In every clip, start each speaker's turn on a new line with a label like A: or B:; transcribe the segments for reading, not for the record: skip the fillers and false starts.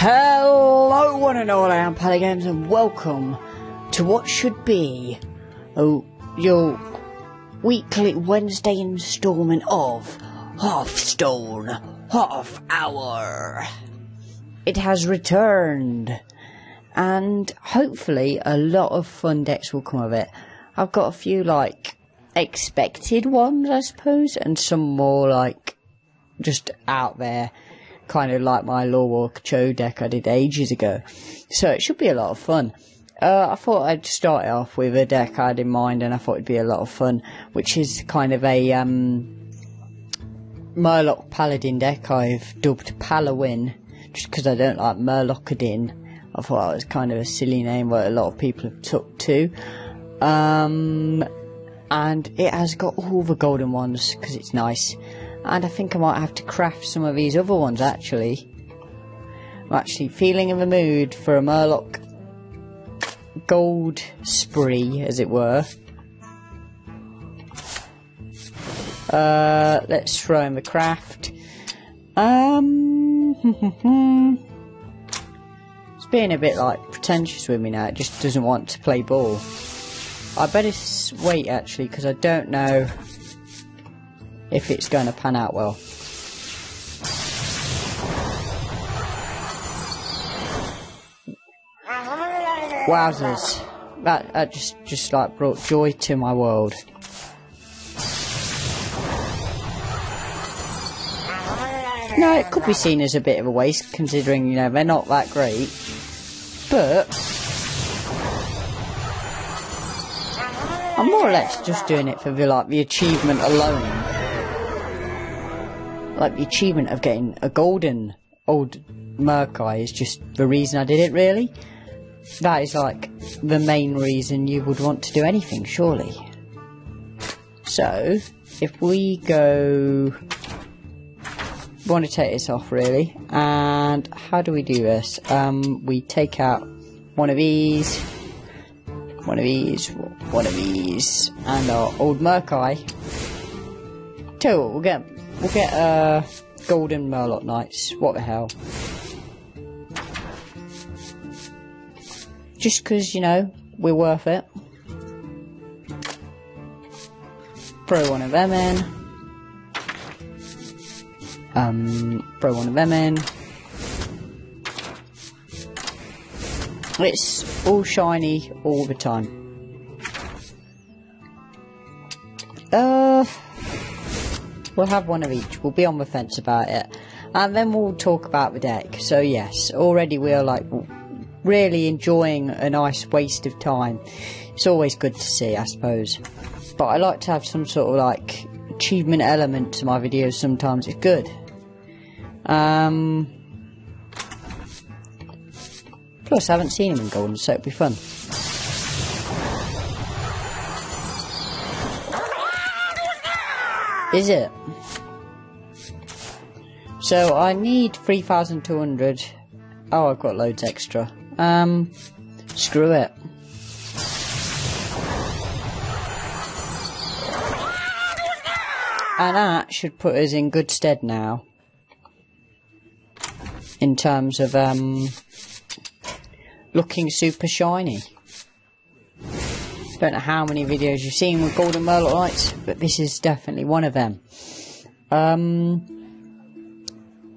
A: Hello one and all, I am Paladin and welcome to what should be your weekly Wednesday instalment of Hearthstone Hearth Hour. It has returned and hopefully a lot of fun decks will come of it. I've got a few expected ones I suppose, and some more just out there, kind of like my Murloc Cho deck I did ages ago. So it should be a lot of fun. I thought I'd start off with a deck I had in mind, and I thought it'd be a lot of fun, which is kind of a Murloc Paladin deck I've dubbed Palawin, just because I don't like Murlocadin. I thought it was kind of a silly name that a lot of people have took to. And it has got all the golden ones because it's nice. And I think I might have to craft some of these other ones actually. I'm actually feeling in the mood for a Murloc gold spree, as it were. Let's throw in the craft. It's being a bit pretentious with me now. It just doesn't want to play ball. I better wait actually, because I don't know if it's going to pan out well. Wowzers, that just brought joy to my world. No, it could be seen as a bit of a waste considering, they're not that great, but I'm more or less just doing it for the achievement alone. The achievement of getting a golden old Murloc is just the reason I did it, really. That is the main reason you would want to do anything, surely. So, if we go... we want to take this off, really. And how do we do this? We take out one of these, one of these, one of these, and our old Murloc. Tell you what, we'll get golden Murloc Knights. What the hell? Just because, we're worth it. Throw one of them in. Throw one of them in. It's all shiny all the time. We'll have one of each. We'll be on the fence about it, and then we'll talk about the deck. So yes, already we are really enjoying a nice waste of time. It's always good to see, I suppose, but I like to have some sort of achievement element to my videos. Sometimes it's good. Plus I haven't seen him in golden, so it'll be fun. Is it? So I need 3,200. Oh, I've got loads extra. Screw it. And that should put us in good stead now, in terms of looking super shiny. Don't know how many videos you've seen with golden Murloc Knights, but this is definitely one of them.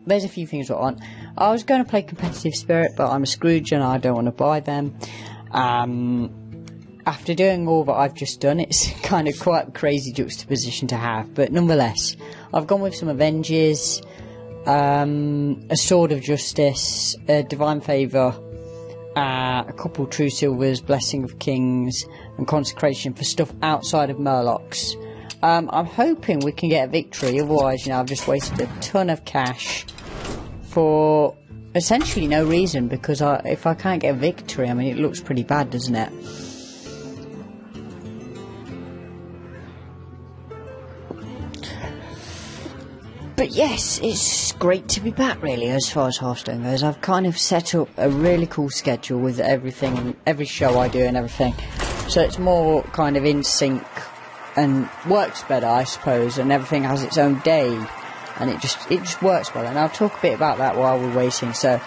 A: There's a few things I want. I was going to play competitive spirit, but I'm a Scrooge and I don't want to buy them. After doing all that I've just done, it's kind of quite a crazy juxtaposition to have, but nonetheless, I've gone with some Avengers, a Sword of Justice, a Divine Favour, a couple True Silvers, Blessing of Kings, and Consecration for stuff outside of Murlocs. I'm hoping we can get a victory, otherwise, I've just wasted a ton of cash for essentially no reason, because if I can't get a victory, it looks pretty bad, doesn't it? But yes, it's great to be back, really, as far as Hearthstone goes. I've kind of set up a really cool schedule with everything, every show I do and everything. So it's more kind of in sync and works better, I suppose, and everything has its own day. And it just works well. And I'll talk a bit about that while we're waiting. So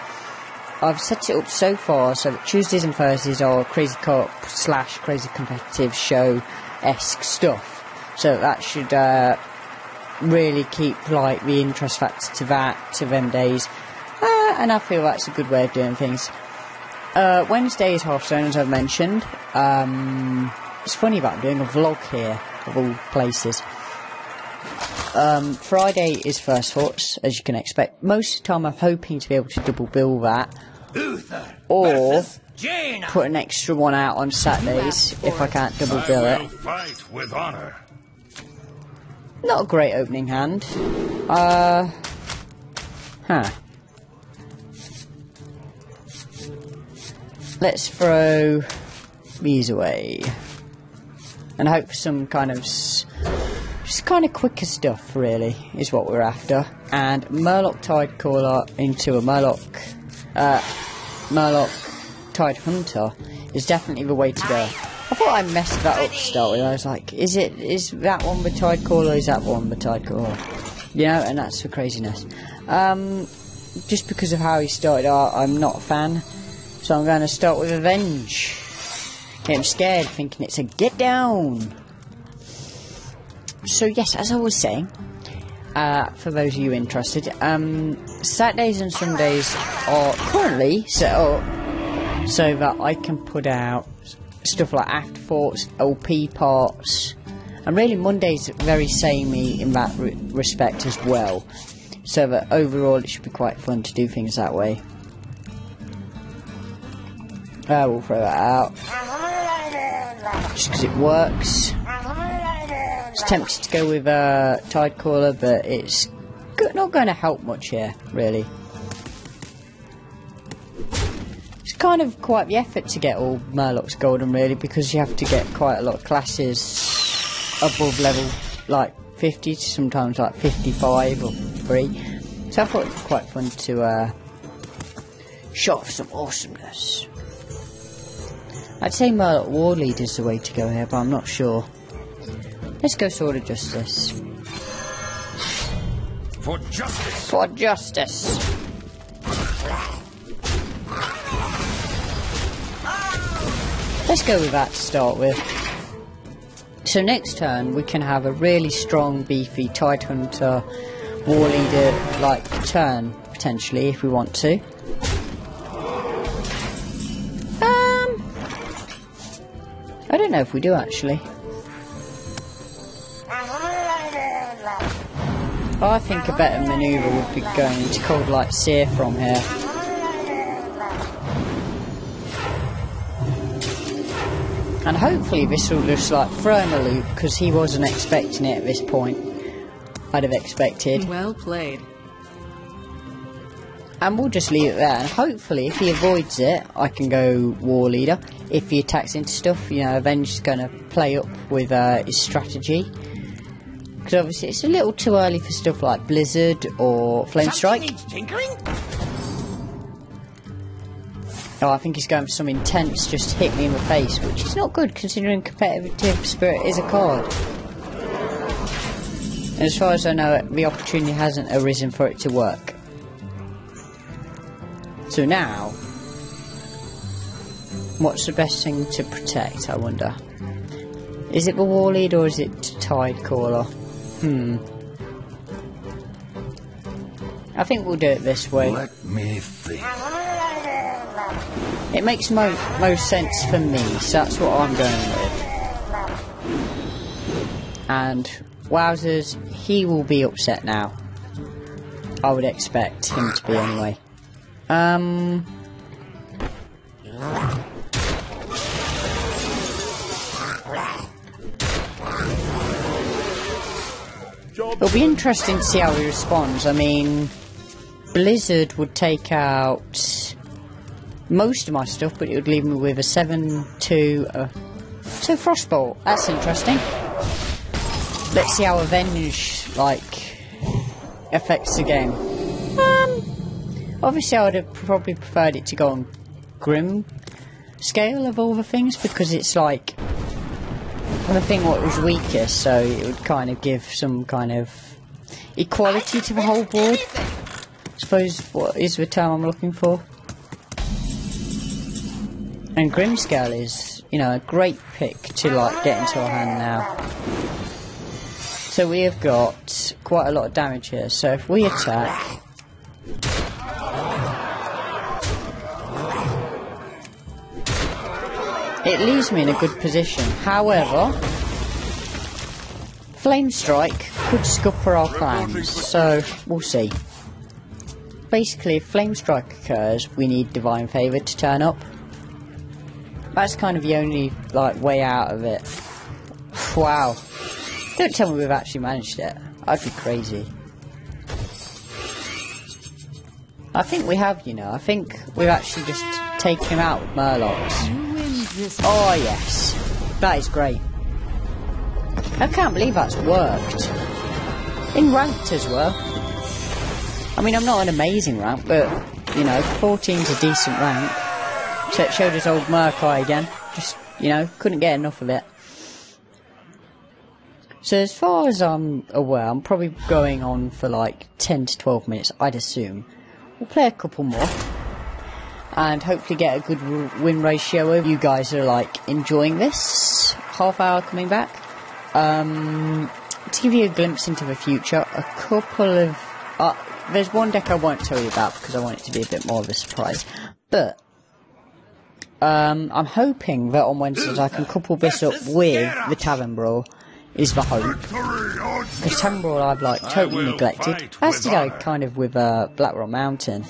A: I've set it up so far so that Tuesdays and Thursdays are Crazy Co-op / Crazy Competitive Show-esque stuff. So that should really keep like the interest factor to them days. And I feel that's a good way of doing things. Wednesday is Hearthstone, as I've mentioned. It's funny about doing a vlog here, of all places. Friday is First Thoughts, as you can expect. Most of the time I'm hoping to be able to double bill that. Or put an extra one out on Saturdays if I can't double bill it.
B: Fight with honor.
A: Not a great opening hand. Let's throw these away. And hope for some kind of... just kind of quicker stuff, really, is what we're after. And Murloc Tidecaller into a Murloc Tide Hunter is definitely the way to go. I thought I messed that up to start with. I was like, is that one the Tidecaller, or is that one the Tidecaller? You know, and that's the craziness. Just because of how he started out, I'm not a fan. So I'm going to start with Avenge. I'm scared, thinking it's a get down. So yes, as I was saying, for those of you interested, Saturdays and Sundays are currently set up so that I can put out stuff like afterthoughts, LP parts, and really Mondays very samey in that respect as well. So that overall it should be quite fun to do things that way. We'll throw that out just because it works. I was tempted to go with Tidecaller, but it's not going to help much here, really. It's kind of quite the effort to get all Murloc's golden, really, because you have to get quite a lot of classes above level like 50 to sometimes like 55 or 3. So I thought it was quite fun to show off some awesomeness. I'd say Murloc War Leader is the way to go here, but I'm not sure. Let's go Sword of Justice.
B: For justice!
A: For justice! Let's go with that to start with. So next turn we can have a really strong, beefy Tide Hunter War Leader like turn, potentially, if we want to. I don't know if we do actually. I think a better manoeuvre would be going into Cold Light Seer from here. And hopefully this will just like throw him a loop, because he wasn't expecting it at this point. I'd have expected.
C: Well played.
A: And we'll just leave it there, and hopefully if he avoids it, I can go War Leader. If he attacks into stuff, you know, Avenge is going to play up with his strategy. Because obviously it's a little too early for stuff like Blizzard or Flame Strike.
B: Needs tinkering?
A: Oh, I think he's going for some intense, just hit me in the face, which is not good considering Competitive Spirit is a card. And as far as I know, the opportunity hasn't arisen for it to work. So now, what's the best thing to protect, I wonder? Is it the War Leader or is it Tidecaller? I think we'll do it this way.
B: Let me think.
A: It makes most sense for me, so that's what I'm going with. And wowzers, he will be upset now. I would expect him to be anyway. It'll be interesting to see how he responds. I mean, Blizzard would take out most of my stuff, but it would leave me with a 7-2 Frostbolt. That's interesting. Let's see how Avenge, like, affects the game. Obviously I would have probably preferred it to go on Grim scale of all the things, because it's like the thing what was weakest, so it would kind of give some kind of equality to the whole board. I suppose what is the term I'm looking for. And Grimscale is, you know, a great pick to like get into our hand now. So we have got quite a lot of damage here. So if we attack, it leaves me in a good position. However, Flame Strike could scupper our plans, so we'll see. Basically, if Flame Strike occurs, we need Divine Favour to turn up. That's kind of the only like way out of it. Wow. Don't tell me we've actually managed it. I'd be crazy. I think we have, you know. I think we've actually just taken him out with Murlocs. Oh yes. That is great. I can't believe that's worked. In ranked as well. I mean, I'm not an amazing rank, but, you know, 14's a decent rank. So it showed us old Murloc again. Just, you know, couldn't get enough of it. So as far as I'm aware, I'm probably going on for like 10 to 12 minutes, I'd assume. We'll play a couple more. And hopefully get a good win ratio. If you guys are like enjoying this half hour coming back. To give you a glimpse into the future, a couple of... there's one deck I won't tell you about because I want it to be a bit more of a surprise. But I'm hoping that on Wednesdays I can couple this up with the Tavern Brawl. Is the hope. Because Tavern Brawl I've like totally neglected. As did I kind of with Blackrock Mountain.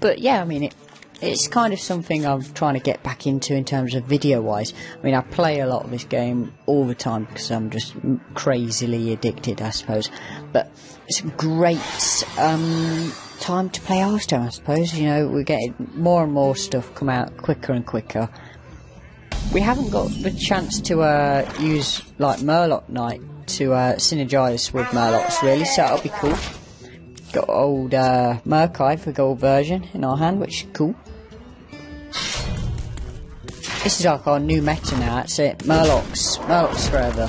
A: But yeah, I mean it's kind of something I'm trying to get back into in terms of video wise. I mean I play a lot of this game all the time because I'm just crazily addicted, I suppose. But it's a great time to play Hearthstone, I suppose. You know, we're getting more and more stuff come out quicker and quicker. We haven't got the chance to use like Murloc Knight to synergise with Murlocs really, so that'll be cool. Got old Murkai for gold version in our hand, which is cool. This is like our new meta now, that's it. Murlocs forever.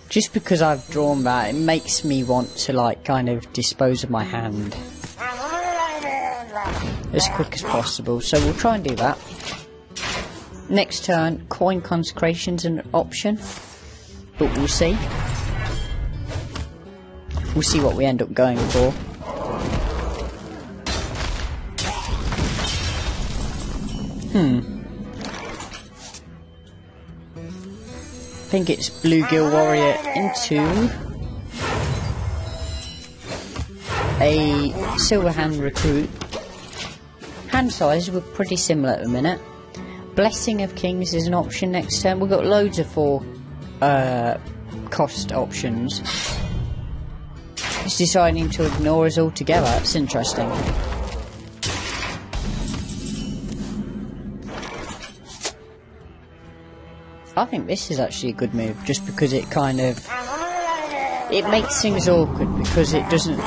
A: Just because I've drawn that, it makes me want to like kind of dispose of my hand as quick as possible, so we'll try and do that. Next turn, coin consecration's an option, but we'll see. We'll see what we end up going for. I think it's Bluegill Warrior into a Silverhand Recruit. Hand sizes were pretty similar at the minute. Blessing of Kings is an option next turn. We've got loads of 4 cost options. It's deciding to ignore us altogether. That's interesting. I think this is actually a good move, just because it kind of... it makes things awkward, because it doesn't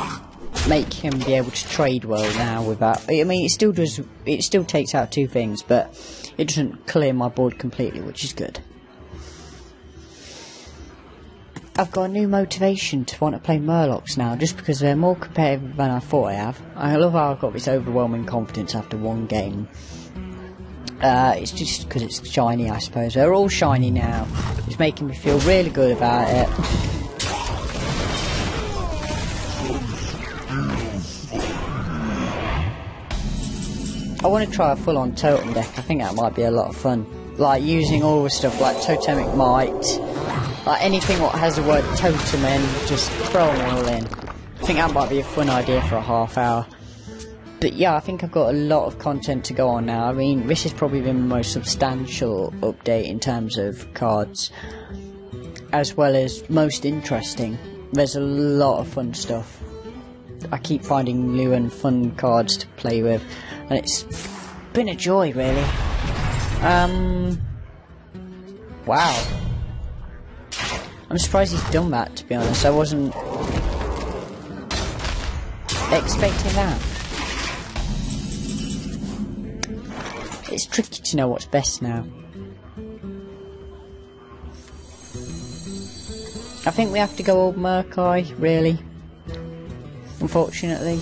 A: make him be able to trade well now with that. I mean, it still does. It still takes out 2 things, but it doesn't clear my board completely, which is good. I've got a new motivation to want to play Murlocs now, just because they're more competitive than I thought I have. I love how I've got this overwhelming confidence after 1 game. It's just because it's shiny, I suppose. They're all shiny now. It's making me feel really good about it. I want to try a full-on totem deck. I think that might be a lot of fun. Like using all the stuff like Totemic Might, like anything what has the word totem in, just throw them all in. I think that might be a fun idea for a half hour. But yeah, I think I've got a lot of content to go on now. I mean, this has probably been the most substantial update in terms of cards, as well as most interesting. There's a lot of fun stuff. I keep finding new and fun cards to play with, and it's been a joy, really. Wow. I'm surprised he's done that, to be honest. I wasn't expecting that. It's tricky to know what's best now. I think we have to go old Murloc, really. Unfortunately.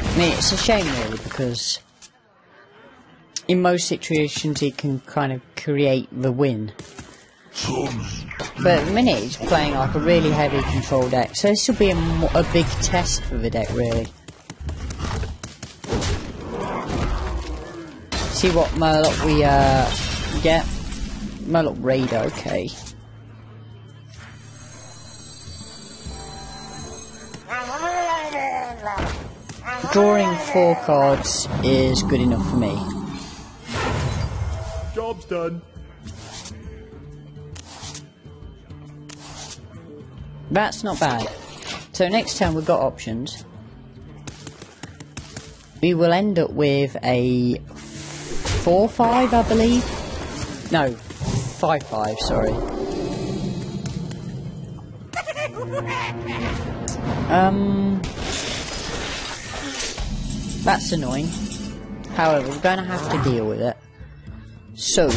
A: I mean, it's a shame really, because in most situations he can kind of create the win. But at the minute he's playing like a really heavy control deck, so this will be a big test for the deck really. See what Murloc we get. Murloc Raider, okay. Drawing 4 cards is good enough for me.
C: Job's done.
A: That's not bad. So next time we've got options. We will end up with a 4-5, I believe. No, 5-5, sorry. That's annoying. However, we're going to have to deal with it. So,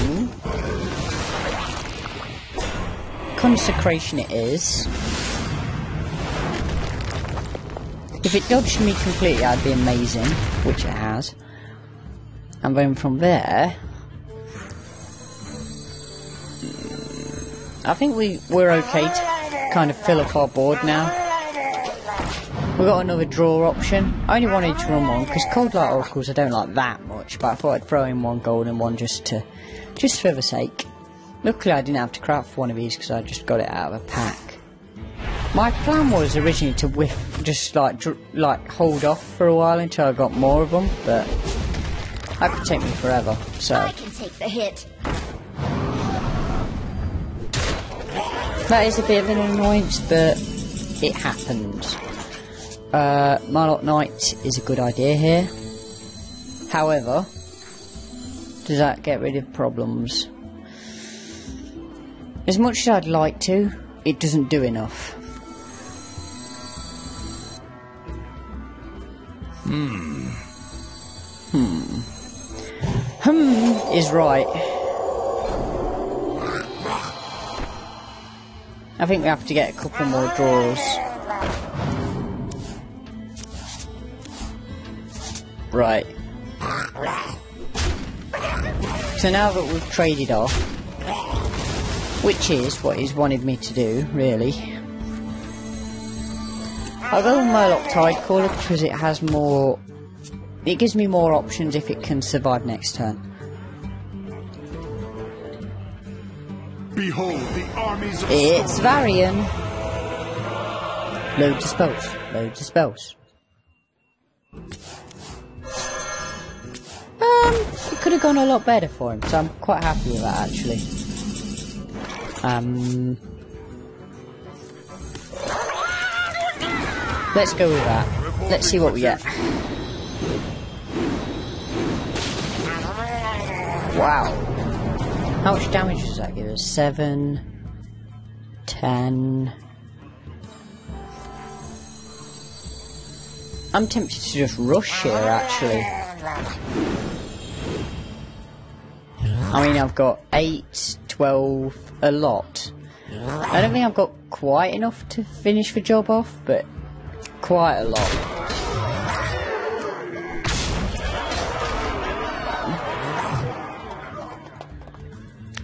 A: Consecration it is. If it dodged me completely, that'd be amazing, which it has. And then from there, I think we're okay to kind of fill up our board now. We've got another draw option. I only wanted to run one because Cold Light Oracles I don't like that much, but I thought I'd throw in one gold and one just for the sake. Luckily I didn't have to craft one of these because I just got it out of a pack. My plan was originally to just like hold off for a while until I got more of them, but that could take me forever. So
D: I can take the hit.
A: That is a bit of an annoyance, but it happens. Murloc Knight is a good idea here. However, does that get rid of problems? As much as I'd like to, it doesn't do enough. Is right. I think we have to get a couple more draws. Right. So now that we've traded off, which is what he's wanted me to do, really, I'll go with Murloc Tidecaller because it has more. It gives me more options if it can survive next turn.
C: Behold the armies of
A: It's Varian. Loads of spells. Loads of spells. It could have gone a lot better for him, so I'm quite happy with that actually. Let's go with that. Let's see what we get. Wow. How much damage does that give us? 7, 10. I'm tempted to just rush here actually. I mean, I've got 8, 12, a lot. I don't think I've got quite enough to finish the job off, but quite a lot.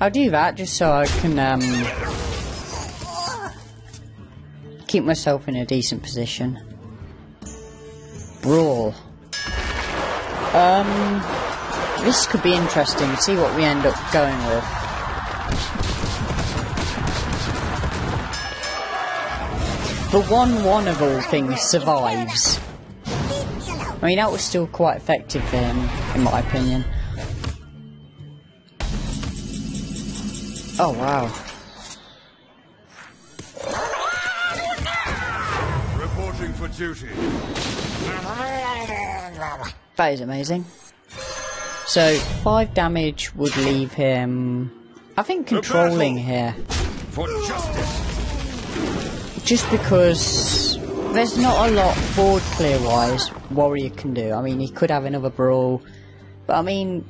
A: I'll do that just so I can keep myself in a decent position. Brawl. This could be interesting. See what we end up going with. The 1/1 of all things survives. I mean, that was still quite effective for him, in my opinion. Oh wow.
C: reporting for duty.
A: That is amazing. So 5 damage would leave him, I think, controlling here.
B: For justice.
A: Just because there's not a lot board clear wise Warrior can do. I mean, he could have another brawl, but I mean,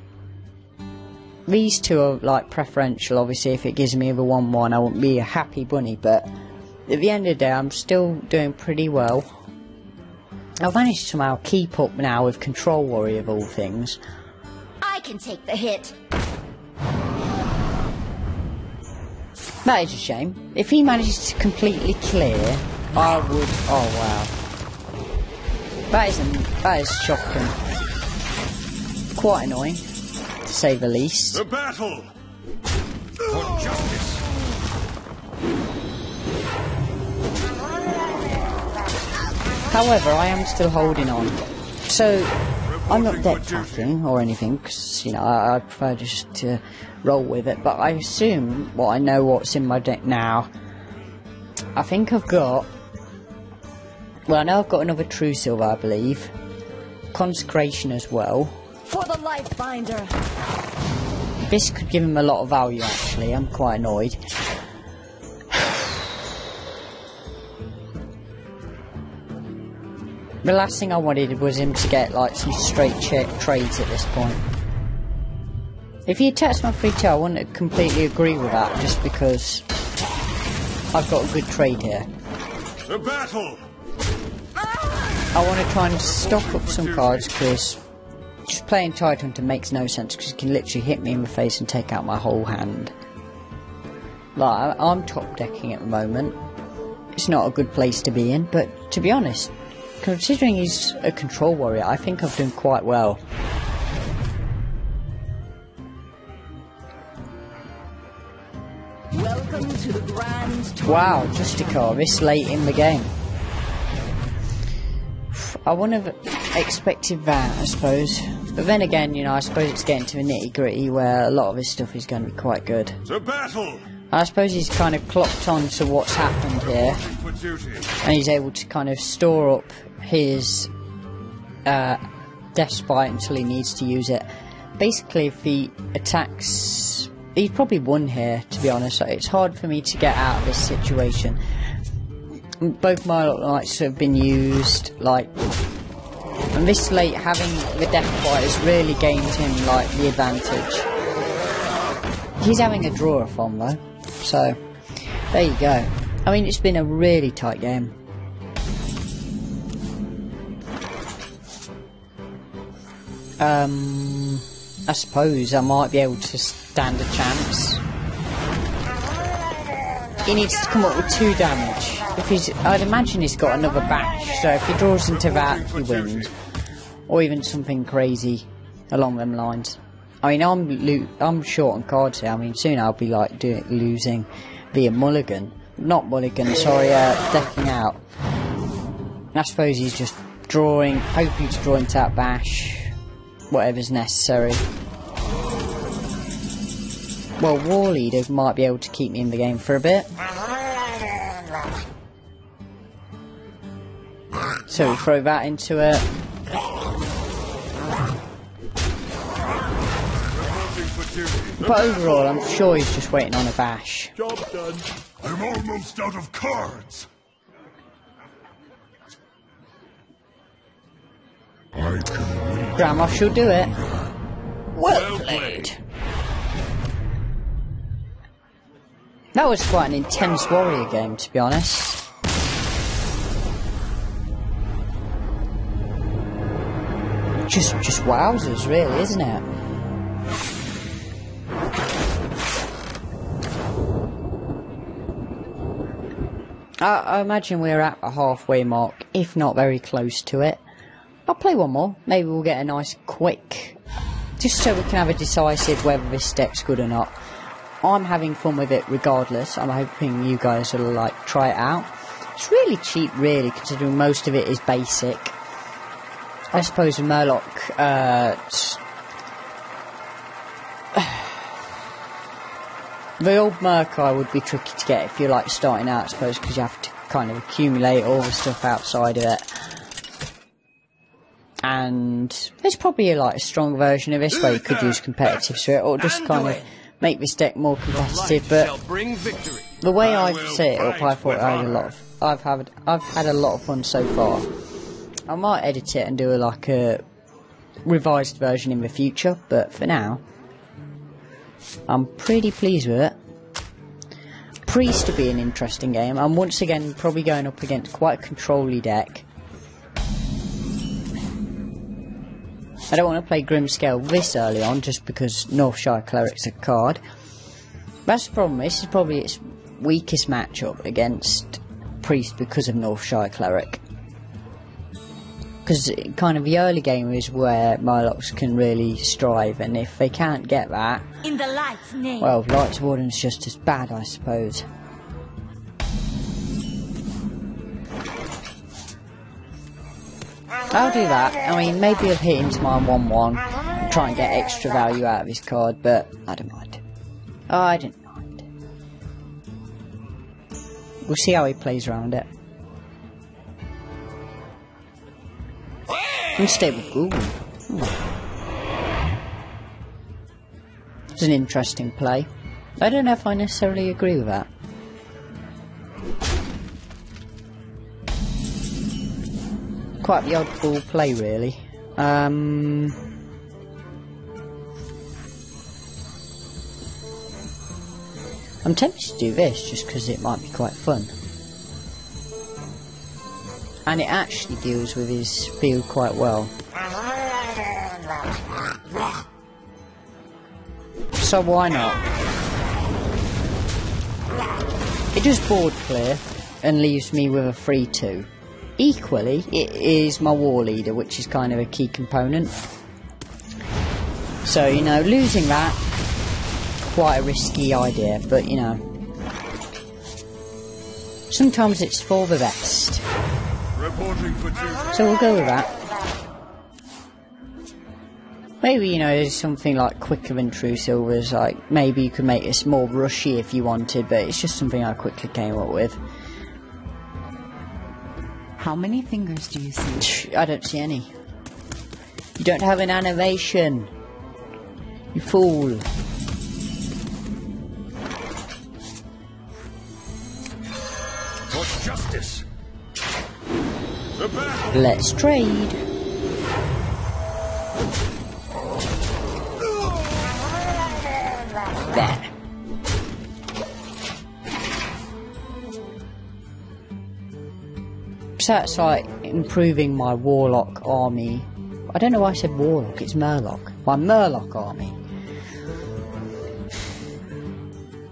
A: these two are like preferential. Obviously, if it gives me the 1-1, I won't be a happy bunny, but at the end of the day, I'm still doing pretty well. I've managed to somehow keep up now with Control Warrior of all things.
D: I can take the hit.
A: That is a shame. If he manages to completely clear, I would... Oh, wow. That is shocking. Quite annoying, to say the least.
C: The battle
B: For justice.
A: However, I am still holding on. So, I'm not deck packing or anything, because, you know, I prefer just to roll with it. But I assume, well, I know what's in my deck now. I think I've got... Well, I know I've got another True Silver, I believe. Consecration as well.
D: For the Life Binder.
A: This could give him a lot of value, actually. I'm quite annoyed. The last thing I wanted was him to get like some straight trades at this point. If he attacks my 3-2, I wouldn't completely agree with that, just because I've got a good trade here.
C: The battle.
A: I want to try and stock up some cards, because just playing Tidehunter makes no sense, because he can literally hit me in the face and take out my whole hand. Like, I'm top decking at the moment. It's not a good place to be in, but to be honest, considering he's a Control Warrior, I think I've done quite well.
D: Welcome to the Grand Tour.
A: Wow, Justicar, this late in the game. I wouldn't have expected that, I suppose. But then again, you know, I suppose it's getting to the nitty-gritty where a lot of his stuff is going to be quite good.
C: The battle.
A: I suppose he's kind of clocked on to what's happened here,
C: For duty.
A: and he's able to kind of store up his Death Spite until he needs to use it. Basically, if he attacks... He's probably won here, to be honest. It's hard for me to get out of this situation. Both Murloc Knights have been used, like... And this late, having the Death Spite has really gained him, like, the advantage. He's having a draw-a-thon, though. So, there you go. I mean, it's been a really tight game. I suppose I might be able to stand a chance. He needs to come up with 2 damage. If he's, I'd imagine he's got another bash, so if he draws into that, he wins. Or even something crazy along them lines. I mean, I'm short on cards here. I mean, soon I'll be like losing via mulligan. Not mulligan, sorry, decking out. I suppose he's just drawing, hoping to draw into that bash. Whatever's necessary. Well, War Leader might be able to keep me in the game for a bit. So we throw that into it. But overall, I'm sure he's just waiting on a bash.
C: Job done. I'm almost out of cards. I can win.
A: Grandma should do it. Well played. That was quite an intense warrior game, to be honest. Just wowzers, really, isn't it? I imagine we're at a halfway mark, if not very close to it. I'll play one more. Maybe we'll get a nice quick, just so we can have a decisive whether this deck's good or not. I'm having fun with it regardless. I'm hoping you guys will like try it out. It's really cheap, really, considering most of it is basic. I suppose with Murloc, the old Murkai would be tricky to get if you're like starting out, I suppose, because you have to kind of accumulate all the stuff outside of it. And there's probably like a strong version of this where you could use competitive to it, or just kind of make this deck more competitive. But the way I've set it up, I thought I've had a lot of fun so far. I might edit it and do like a revised version in the future, but for now, I'm pretty pleased with it. Priest to be an interesting game. I'm once again probably going up against quite a control-y deck. I don't want to play Grimscale this early on just because Northshire Cleric's a card. That's the problem. This is probably its weakest matchup against Priest because of Northshire Cleric. Because kind of the early game is where Murlocs can really strive, and if they can't get that,
D: In the light's name.
A: well, Light's Warden's just as bad, I suppose. I'll do that. I mean, maybe I'll hit into my 1-1 and try and get extra value out of his card, but I don't mind. I don't mind. We'll see how he plays around it. Unstable. Ooh. It's an interesting play. I don't know if I necessarily agree with that. Quite the oddball play, really. I'm tempted to do this just because it might be quite fun. And it actually deals with his field quite well. So why not? It does board clear and leaves me with a 3-2. Equally, it is my war leader, which is kind of a key component. So, you know, losing that, quite a risky idea, but you know, sometimes it's for the best. So we'll go with that. Maybe, you know, there's something like quicker than True Silvers, like maybe you could make this more rushy if you wanted, but it's just something I quickly came up with.
E: How many fingers do you see?
A: I don't see any. You don't have an animation. You fool.
B: For justice. The battle.
A: Let's trade. There. So that's like improving my Warlock army. I don't know why I said Warlock, it's Murloc. My Murloc army.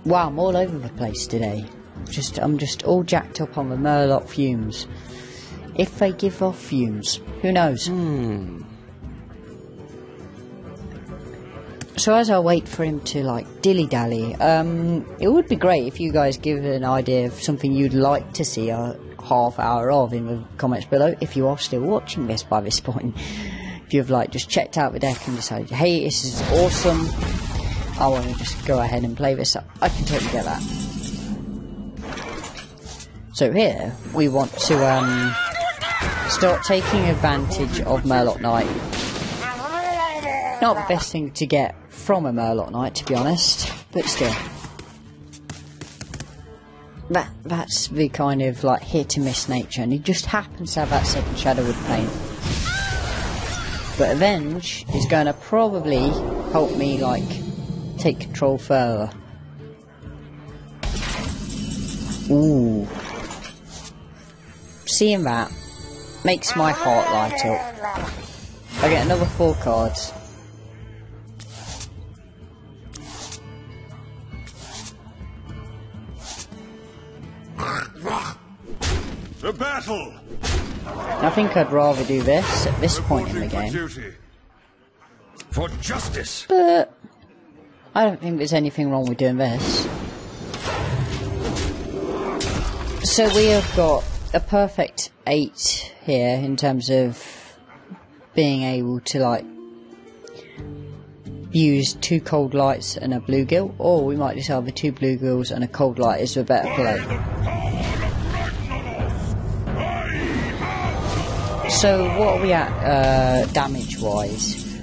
A: Wow, I'm all over the place today. I'm just all jacked up on the Murloc fumes. If they give off fumes, who knows? So as I wait for him to like dilly-dally, it would be great if you guys give an idea of something you'd like to see a half hour of in the comments below, if you are still watching this by this point. If you've like just checked out the deck and decided, hey, this is awesome, I want to just go ahead and play this up, I can totally get that. So here we want to start taking advantage of Murloc Knight. Not the best thing to get from a Murloc Knight, to be honest, but still. That's the kind of like hit and miss nature, and he just happens to have that second Shadowwood Paint. But Avenge is going to probably help me like take control further. Ooh. Seeing that makes my heart light up. I get another 4 cards.
B: The battle.
A: I think I'd rather do this at this point in the game.
B: For justice.
A: But I don't think there's anything wrong with doing this. So we have got a perfect 8 here in terms of being able to like use 2 cold lights and a bluegill, or we might decide the 2 bluegills and a cold light is a better play. So what are we at damage wise?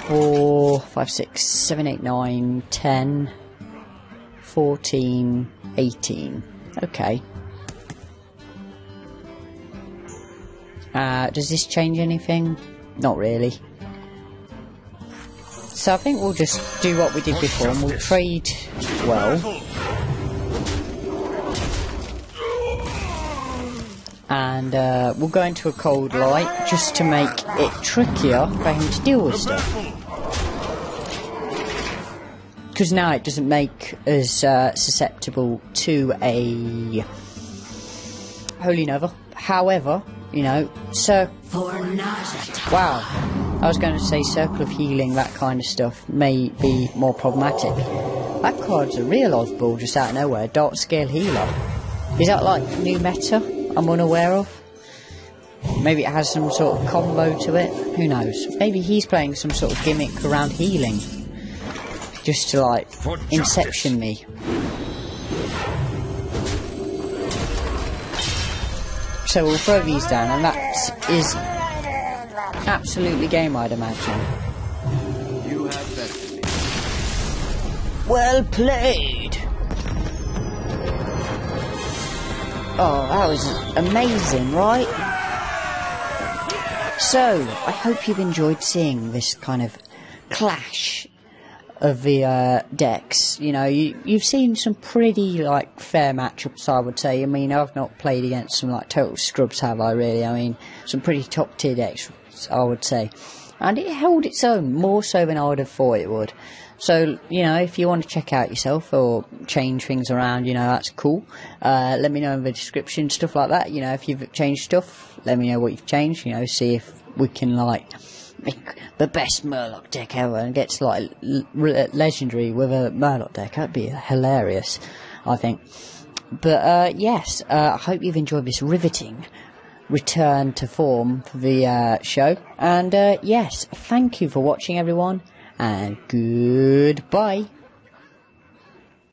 A: 4, 5, 6, 7, 8, 9, 10, 14, 18. Okay. Does this change anything? Not really. So I think we'll just do what we did before, and we'll trade well. And we'll go into a cold light just to make it trickier for him to deal with stuff. Because now it doesn't make us susceptible to a Holy Nova. However, you know, wow, I was going to say Circle of Healing, that kind of stuff may be more problematic. That card's a real oddball just out of nowhere, Dark Scale Healer. Is that like new meta I'm unaware of? Maybe it has some sort of combo to it, who knows. Maybe he's playing some sort of gimmick around healing, just to like inception me. So we'll throw these down, and that is absolutely game, I'd imagine.
B: You have destiny.
A: Well played. Oh, that was amazing, right? So, I hope you've enjoyed seeing this kind of clash of the decks. You know, you've seen some pretty, like, fair matchups, I would say. I mean, I've not played against some, like, total scrubs, have I, really? I mean, some pretty top-tier decks, I would say. And it held its own, more so than I would have thought it would. So, you know, if you want to check out yourself or change things around, you know, that's cool. Let me know in the description, stuff like that. You know, if you've changed stuff, let me know what you've changed, you know, see if we can, like, make the best Murloc deck ever and get to, like, legendary with a Murloc deck. That'd be hilarious, I think. But, yes, I hope you've enjoyed this riveting return to form for the show. And, yes, thank you for watching, everyone. And goodbye.